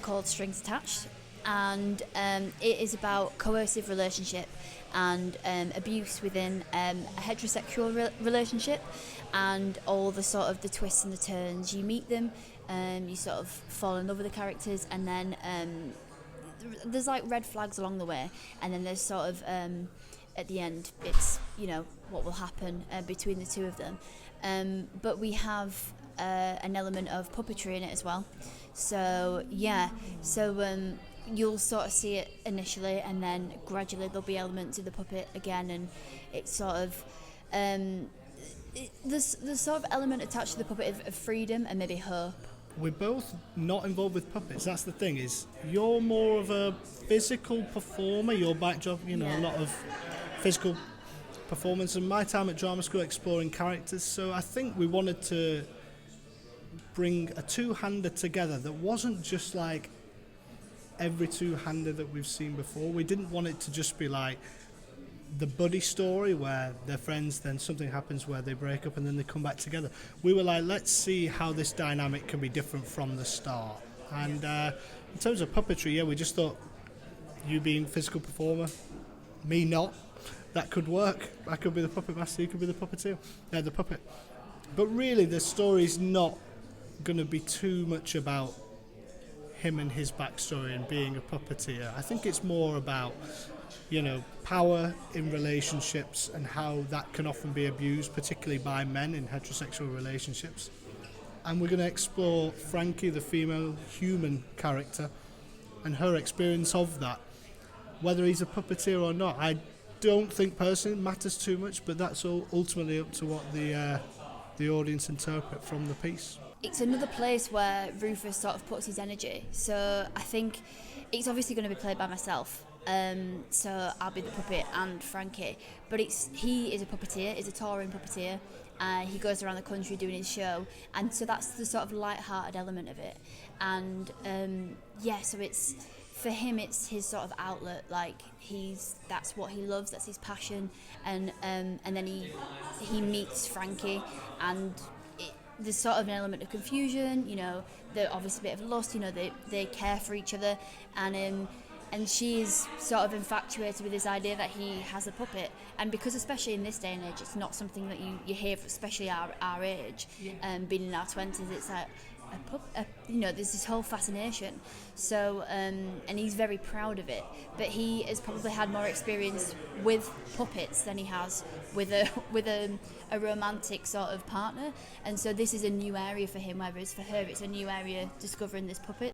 called Strings Attached, and it is about coercive relationship and abuse within a heterosexual relationship, and all the sort of the twists and the turns. You meet them, you sort of fall in love with the characters, and then there's like red flags along the way, and then there's sort of at the end it's what will happen between the two of them, but we have an element of puppetry in it as well. So you'll sort of see it initially, and then gradually there'll be elements of the puppet again, and it's sort of there's sort of element attached to the puppet of freedom and maybe hope. We're both not involved with puppets. That's the thing, is you're more of a physical performer. Your back job, a lot of physical performance, and my time at drama school exploring characters. So I think we wanted to bring a two-hander together that wasn't just like every two-hander that we've seen before. We didn't want it to just be like the buddy story where they're friends, then something happens where they break up and then they come back together. We were like, let's see how this dynamic can be different from the start. And in terms of puppetry, we just thought, you being physical performer, me not, that could work. I could be the puppet master, you could be the puppeteer. The puppet. But really the story's not going to be too much about him and his backstory and being a puppeteer. I think it's more about power in relationships and how that can often be abused, particularly by men in heterosexual relationships. And we're going to explore Frankie, the female human character, and her experience of that. Whether he's a puppeteer or not, I don't think personally it matters too much, but that's all ultimately up to what the audience interpret from the piece. It's another place where Rufus sort of puts his energy. So I think it's obviously going to be played by myself. So I'll be the puppet and Frankie. But he is a puppeteer, he's a touring puppeteer. He goes around the country doing his show. And so that's the sort of light-hearted element of it. And so it's, for him, it's his sort of outlet. Like that's what he loves, that's his passion. And then he meets Frankie, and there's sort of an element of confusion, there's obviously a bit of lust, they care for each other, and she's sort of infatuated with this idea that he has a puppet. And because especially in this day and age, it's not something that you hear, especially our age, being in our 20s, it's like there's this whole fascination. So and he's very proud of it, but he has probably had more experience with puppets than he has with a romantic sort of partner, and so this is a new area for him, whereas for her it's a new area discovering this puppet.